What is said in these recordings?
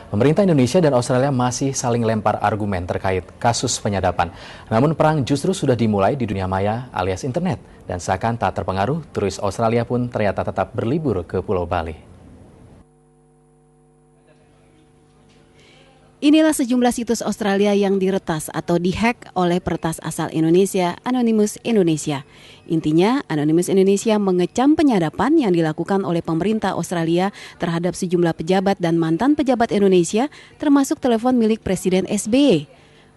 Pemerintah Indonesia dan Australia masih saling lempar argumen terkait kasus penyadapan. Namun perang justru sudah dimulai di dunia maya alias internet. Dan seakan tak terpengaruh, turis Australia pun ternyata tetap berlibur ke Pulau Bali. Inilah sejumlah situs Australia yang diretas atau dihack oleh peretas asal Indonesia, Anonymous Indonesia. Intinya, Anonymous Indonesia mengecam penyadapan yang dilakukan oleh pemerintah Australia terhadap sejumlah pejabat dan mantan pejabat Indonesia, termasuk telepon milik Presiden SBY.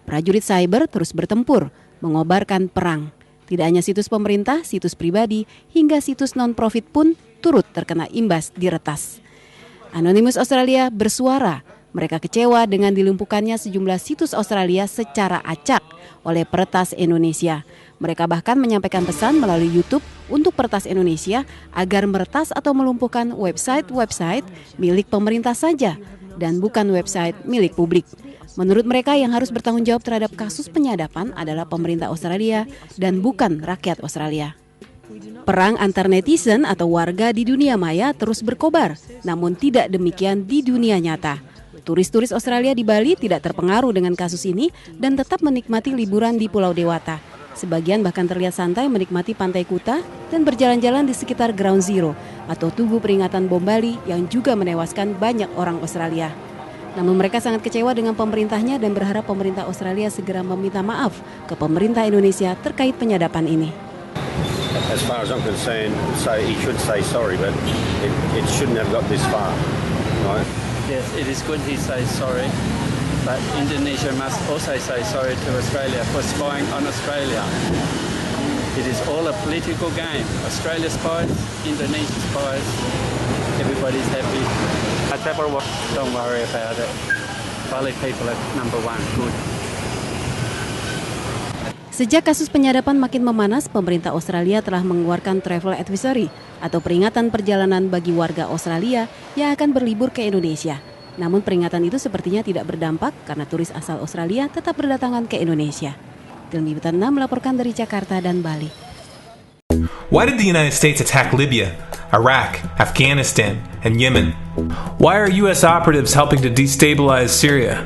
Prajurit cyber terus bertempur, mengobarkan perang. Tidak hanya situs pemerintah, situs pribadi, hingga situs non-profit pun turut terkena imbas diretas. Anonymous Australia bersuara. Mereka kecewa dengan dilumpuhkannya sejumlah situs Australia secara acak oleh peretas Indonesia. Mereka bahkan menyampaikan pesan melalui YouTube untuk peretas Indonesia agar meretas atau melumpuhkan website-website milik pemerintah saja dan bukan website milik publik. Menurut mereka, yang harus bertanggung jawab terhadap kasus penyadapan adalah pemerintah Australia dan bukan rakyat Australia. Perang antar netizen atau warga di dunia maya terus berkobar, namun tidak demikian di dunia nyata. Turis-turis Australia di Bali tidak terpengaruh dengan kasus ini dan tetap menikmati liburan di Pulau Dewata. Sebagian bahkan terlihat santai menikmati Pantai Kuta dan berjalan-jalan di sekitar Ground Zero atau Tugu Peringatan Bom Bali yang juga menewaskan banyak orang Australia. Namun mereka sangat kecewa dengan pemerintahnya dan berharap pemerintah Australia segera meminta maaf ke pemerintah Indonesia terkait penyadapan ini. As far as I'm concerned, he should say sorry, but it shouldn't have got this far, right? Yes, it is good he says sorry, but Indonesia must also say sorry to Australia for spying on Australia. It is all a political game. Australia spies, Indonesia spies, everybody's happy. Don't worry about it. Bali people are number one, good. Sejak kasus penyadapan makin memanas, pemerintah Australia telah mengeluarkan travel advisory atau peringatan perjalanan bagi warga Australia yang akan berlibur ke Indonesia. Namun peringatan itu sepertinya tidak berdampak karena turis asal Australia tetap berdatangan ke Indonesia. Tim Liputan 6 melaporkan dari Jakarta dan Bali. Why did the United States attack Libya, Iraq, Afghanistan, and Yemen? Why are U.S. operatives helping to destabilize Syria?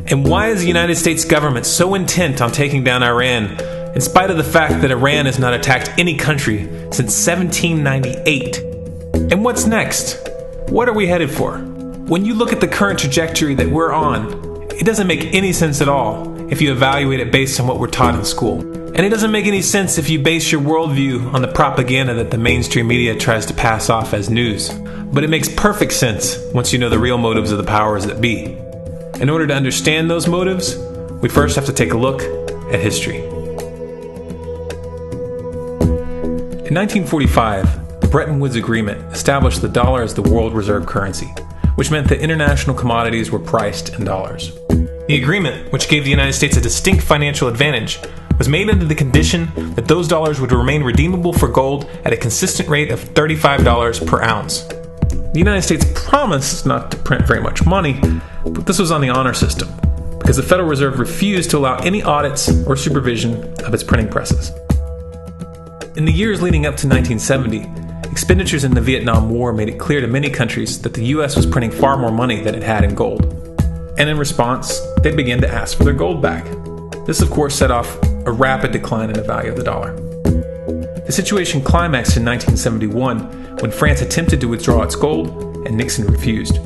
And why is the United States government so intent on taking down Iran, in spite of the fact that Iran has not attacked any country since 1798? And what's next? What are we headed for? When you look at the current trajectory that we're on, it doesn't make any sense at all if you evaluate it based on what we're taught in school. And it doesn't make any sense if you base your worldview on the propaganda that the mainstream media tries to pass off as news. But it makes perfect sense once you know the real motives of the powers that be. In order to understand those motives, we first have to take a look at history. In 1945, the Bretton Woods Agreement established the dollar as the world reserve currency, which meant that international commodities were priced in dollars. The agreement, which gave the United States a distinct financial advantage, was made under the condition that those dollars would remain redeemable for gold at a consistent rate of $35 per ounce. The United States promised not to print very much money, but this was on the honor system, because the Federal Reserve refused to allow any audits or supervision of its printing presses. In the years leading up to 1970, expenditures in the Vietnam War made it clear to many countries that the U.S. was printing far more money than it had in gold. And in response, they began to ask for their gold back. This, of course, set off a rapid decline in the value of the dollar. The situation climaxed in 1971 when France attempted to withdraw its gold and Nixon refused.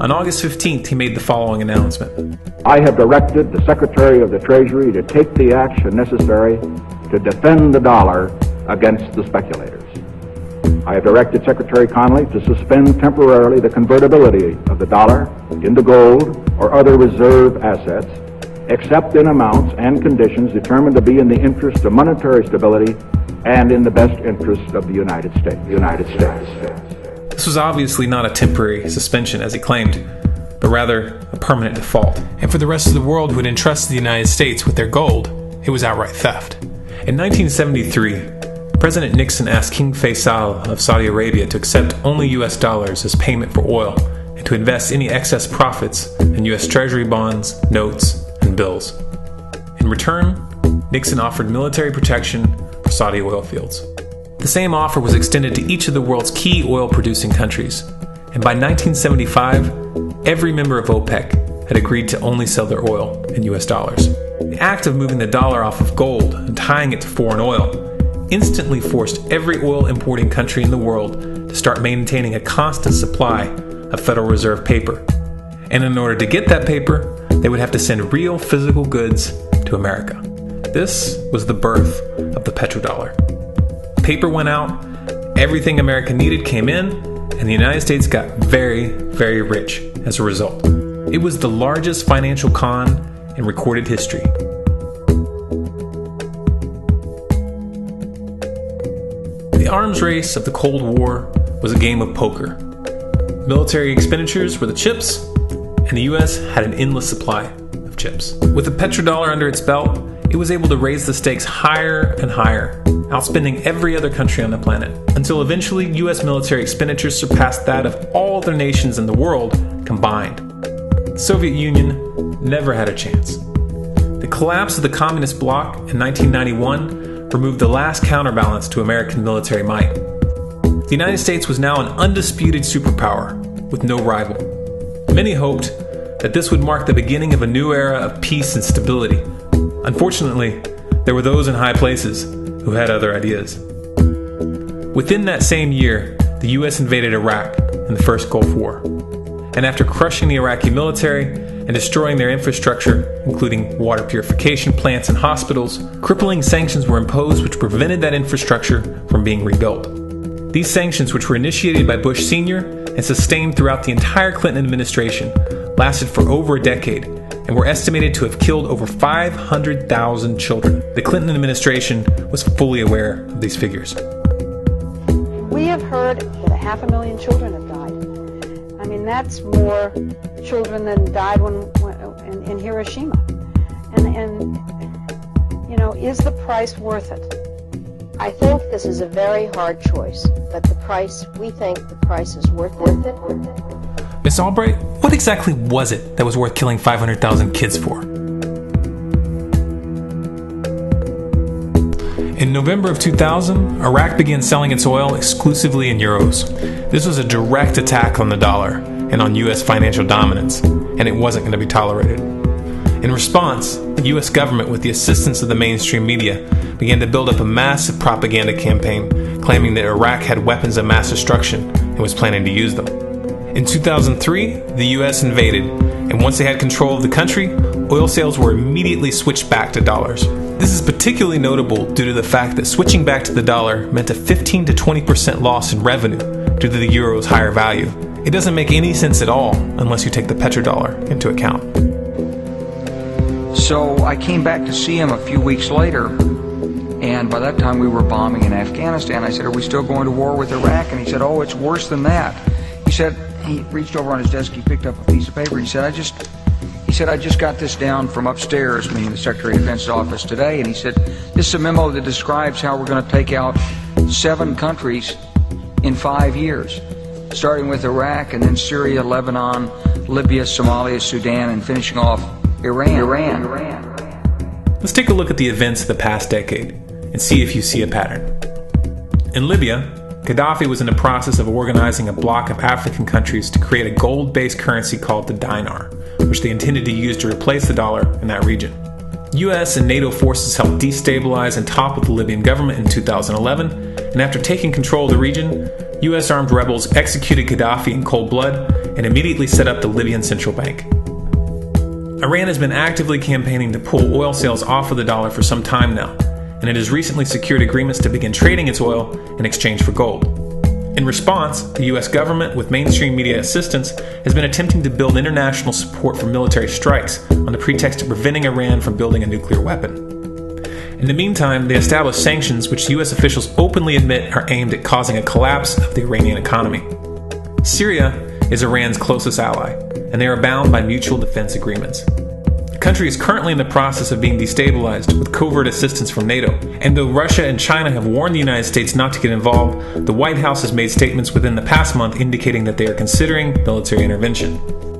On August 15th, he made the following announcement. I have directed the Secretary of the Treasury to take the action necessary to defend the dollar against the speculators. I have directed Secretary Connally to suspend temporarily the convertibility of the dollar into gold or other reserve assets, except in amounts and conditions determined to be in the interest of monetary stability and in the best interest of the United States. This was obviously not a temporary suspension, as he claimed, but rather a permanent default. And for the rest of the world who had entrusted the United States with their gold, it was outright theft. In 1973, President Nixon asked King Faisal of Saudi Arabia to accept only U.S. dollars as payment for oil and to invest any excess profits in U.S. Treasury bonds, notes, and bills. In return, Nixon offered military protection for Saudi oil fields. The same offer was extended to each of the world's key oil-producing countries, and by 1975, every member of OPEC had agreed to only sell their oil in US dollars. The act of moving the dollar off of gold and tying it to foreign oil instantly forced every oil importing country in the world to start maintaining a constant supply of Federal Reserve paper. And in order to get that paper, they would have to send real physical goods to America. This was the birth of the petrodollar. Paper went out, everything America needed came in, and the United States got very, very rich as a result. It was the largest financial con in recorded history. The arms race of the Cold War was a game of poker. Military expenditures were the chips, and the U.S. had an endless supply of chips. With the petrodollar under its belt, it was able to raise the stakes higher and higher, outspending every other country on the planet, until eventually U.S. military expenditures surpassed that of all other nations in the world combined. The Soviet Union never had a chance. The collapse of the communist bloc in 1991 removed the last counterbalance to American military might. The United States was now an undisputed superpower with no rival. Many hoped that this would mark the beginning of a new era of peace and stability. Unfortunately, there were those in high places who had other ideas. Within that same year, the U.S. invaded Iraq in the First Gulf War. And after crushing the Iraqi military and destroying their infrastructure, including water purification plants and hospitals, crippling sanctions were imposed which prevented that infrastructure from being rebuilt. These sanctions, which were initiated by Bush Sr. and sustained throughout the entire Clinton administration, lasted for over a decade and were estimated to have killed over 500,000 children. The Clinton administration was fully aware of these figures. We have heard that 500,000 children have died. I mean, that's more children than died in Hiroshima. And you know, is the price worth it? I think this is a very hard choice, but we think the price is worth it. Miss Albright, what exactly was it that was worth killing 500,000 kids for? In November of 2000, Iraq began selling its oil exclusively in euros. This was a direct attack on the dollar and on U.S. financial dominance, and it wasn't going to be tolerated. In response, the U.S. government, with the assistance of the mainstream media, began to build up a massive propaganda campaign claiming that Iraq had weapons of mass destruction and was planning to use them. In 2003, the U.S. invaded, and once they had control of the country, oil sales were immediately switched back to dollars. This is particularly notable due to the fact that switching back to the dollar meant a 15 to 20% loss in revenue due to the euro's higher value. It doesn't make any sense at all unless you take the petrodollar into account. So I came back to see him a few weeks later, and by that time we were bombing in Afghanistan. I said, "Are we still going to war with Iraq?" And he said, "Oh, it's worse than that." He reached over on his desk, he picked up a piece of paper, he said, I just got this down from upstairs, meaning the Secretary of Defense's office today, and he said, "This is a memo that describes how we're going to take out 7 countries in 5 years, starting with Iraq and then Syria, Lebanon, Libya, Somalia, Sudan, and finishing off Iran. Let's take a look at the events of the past decade and see if you see a pattern. In Libya, Gaddafi was in the process of organizing a bloc of African countries to create a gold-based currency called the dinar, which they intended to use to replace the dollar in that region. U.S. and NATO forces helped destabilize and topple the Libyan government in 2011, and after taking control of the region, U.S. armed rebels executed Gaddafi in cold blood and immediately set up the Libyan Central Bank. Iran has been actively campaigning to pull oil sales off of the dollar for some time now, and it has recently secured agreements to begin trading its oil in exchange for gold. In response, the U.S. government, with mainstream media assistance, has been attempting to build international support for military strikes on the pretext of preventing Iran from building a nuclear weapon. In the meantime, they established sanctions which U.S. officials openly admit are aimed at causing a collapse of the Iranian economy. Syria is Iran's closest ally, and they are bound by mutual defense agreements. The country is currently in the process of being destabilized with covert assistance from NATO, and though Russia and China have warned the United States not to get involved, the White House has made statements within the past month indicating that they are considering military intervention.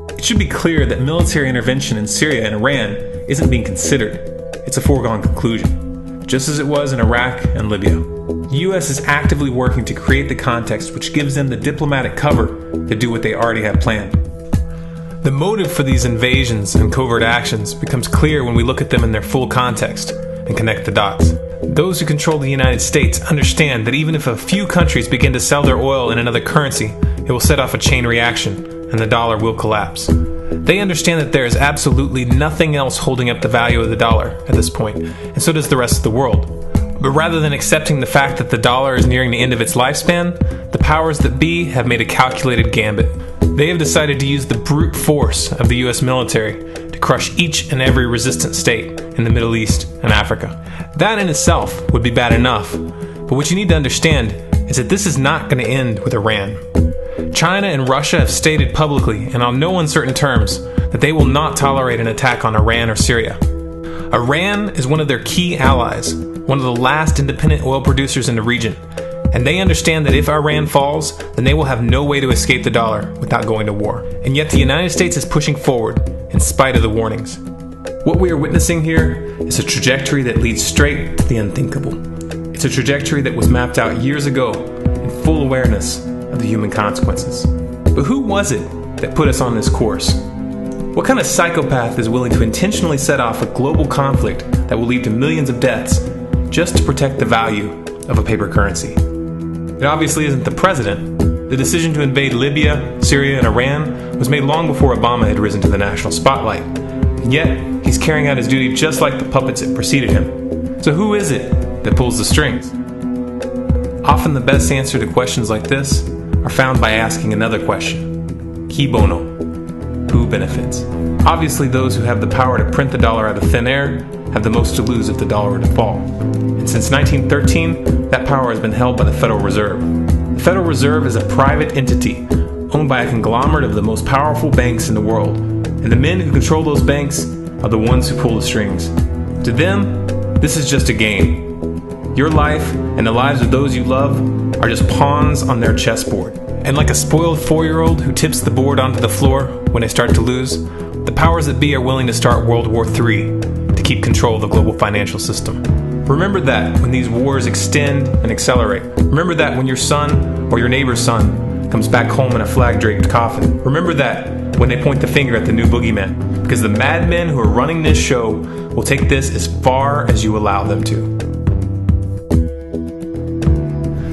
It should be clear that military intervention in Syria and Iran isn't being considered. It's a foregone conclusion, just as it was in Iraq and Libya. The U.S. is actively working to create the context which gives them the diplomatic cover to do what they already have planned. The motive for these invasions and covert actions becomes clear when we look at them in their full context and connect the dots. Those who control the United States understand that even if a few countries begin to sell their oil in another currency, it will set off a chain reaction, and the dollar will collapse. They understand that there is absolutely nothing else holding up the value of the dollar at this point, and so does the rest of the world. But rather than accepting the fact that the dollar is nearing the end of its lifespan, the powers that be have made a calculated gambit. They have decided to use the brute force of the U.S. military to crush each and every resistant state in the Middle East and Africa. That in itself would be bad enough, but what you need to understand is that this is not going to end with Iran. China and Russia have stated publicly and on no uncertain terms that they will not tolerate an attack on Iran or Syria. Iran is one of their key allies, one of the last independent oil producers in the region, and they understand that if Iran falls, then they will have no way to escape the dollar without going to war. And yet the United States is pushing forward in spite of the warnings. What we are witnessing here is a trajectory that leads straight to the unthinkable. It's a trajectory that was mapped out years ago in full awareness of the human consequences. But who was it that put us on this course? What kind of psychopath is willing to intentionally set off a global conflict that will lead to millions of deaths just to protect the value of a paper currency? It obviously isn't the president. The decision to invade Libya, Syria, and Iran was made long before Obama had risen to the national spotlight. And yet, he's carrying out his duty just like the puppets that preceded him. So who is it that pulls the strings? Often the best answer to questions like this are found by asking another question. Qui bono? Who benefits? Obviously, those who have the power to print the dollar out of thin air have the most to lose if the dollar were to fall. And since 1913, that power has been held by the Federal Reserve. The Federal Reserve is a private entity owned by a conglomerate of the most powerful banks in the world. And the men who control those banks are the ones who pull the strings. To them, this is just a game. Your life and the lives of those you love are just pawns on their chessboard. And like a spoiled 4-year-old who tips the board onto the floor when they start to lose, the powers that be are willing to start World War III to keep control of the global financial system. Remember that when these wars extend and accelerate. Remember that when your son or your neighbor's son comes back home in a flag-draped coffin. Remember that when they point the finger at the new boogeyman, because the madmen who are running this show will take this as far as you allow them to.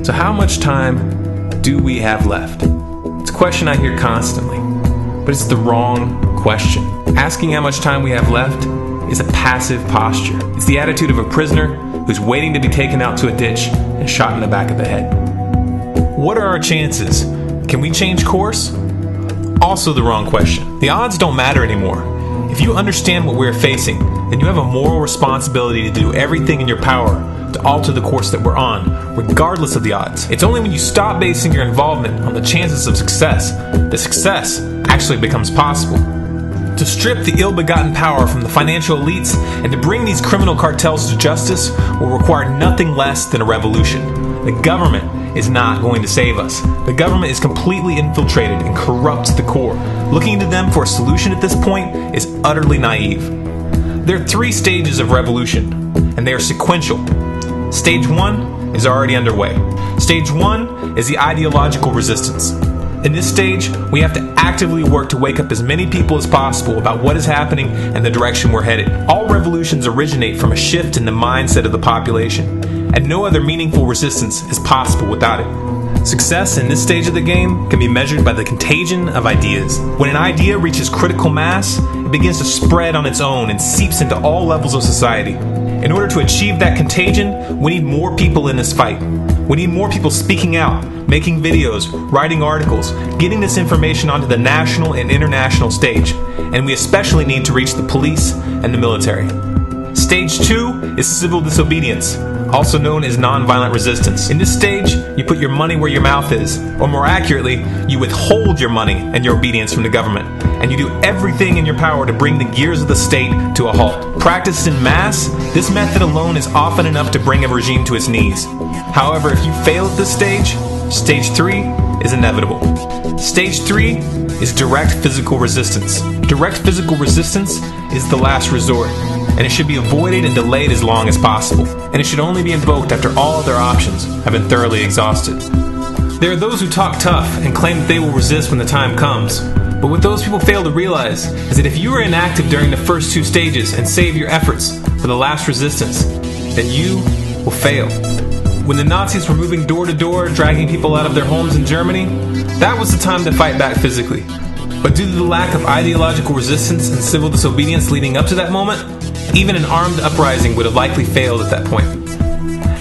So how much time do we have left? It's a question I hear constantly, but it's the wrong question. Asking how much time we have left is a passive posture. It's the attitude of a prisoner who's waiting to be taken out to a ditch and shot in the back of the head. What are our chances? Can we change course? Also the wrong question. The odds don't matter anymore. If you understand what we're facing, then you have a moral responsibility to do everything in your power to alter the course that we're on, regardless of the odds. It's only when you stop basing your involvement on the chances of success that success actually becomes possible. To strip the ill-begotten power from the financial elites and to bring these criminal cartels to justice will require nothing less than a revolution. The government is not going to save us. The government is completely infiltrated and corrupt to the core. Looking to them for a solution at this point is utterly naive. There are 3 stages of revolution, and they are sequential. Stage 1 is already underway. Stage 1 is the ideological resistance. In this stage, we have to actively work to wake up as many people as possible about what is happening and the direction we're headed. All revolutions originate from a shift in the mindset of the population, and no other meaningful resistance is possible without it. Success in this stage of the game can be measured by the contagion of ideas. When an idea reaches critical mass, it begins to spread on its own and seeps into all levels of society. In order to achieve that contagion, we need more people in this fight. We need more people speaking out, making videos, writing articles, getting this information onto the national and international stage. And we especially need to reach the police and the military. Stage 2 is civil disobedience, also known as nonviolent resistance. In this stage, you put your money where your mouth is, or more accurately, you withhold your money and your obedience from the government, and you do everything in your power to bring the gears of the state to a halt. Practiced in mass, this method alone is often enough to bring a regime to its knees. However, if you fail at this stage, Stage 3 is inevitable. Stage 3 is direct physical resistance. Direct physical resistance is the last resort, and it should be avoided and delayed as long as possible, and it should only be invoked after all other options have been thoroughly exhausted. There are those who talk tough and claim that they will resist when the time comes, but But what those people fail to realize is that if you were inactive during the first two stages and save your efforts for the last resistance, then you will fail. When the Nazis were moving door to door, dragging people out of their homes in Germany, that was the time to fight back physically. But due to the lack of ideological resistance and civil disobedience leading up to that moment, even an armed uprising would have likely failed at that point.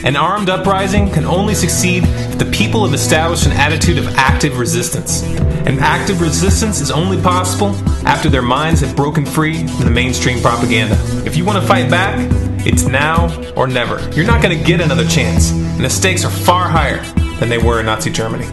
An armed uprising can only succeed if the people have established an attitude of active resistance. And active resistance is only possible after their minds have broken free from the mainstream propaganda. If you want to fight back, it's now or never. You're not going to get another chance, and the stakes are far higher than they were in Nazi Germany.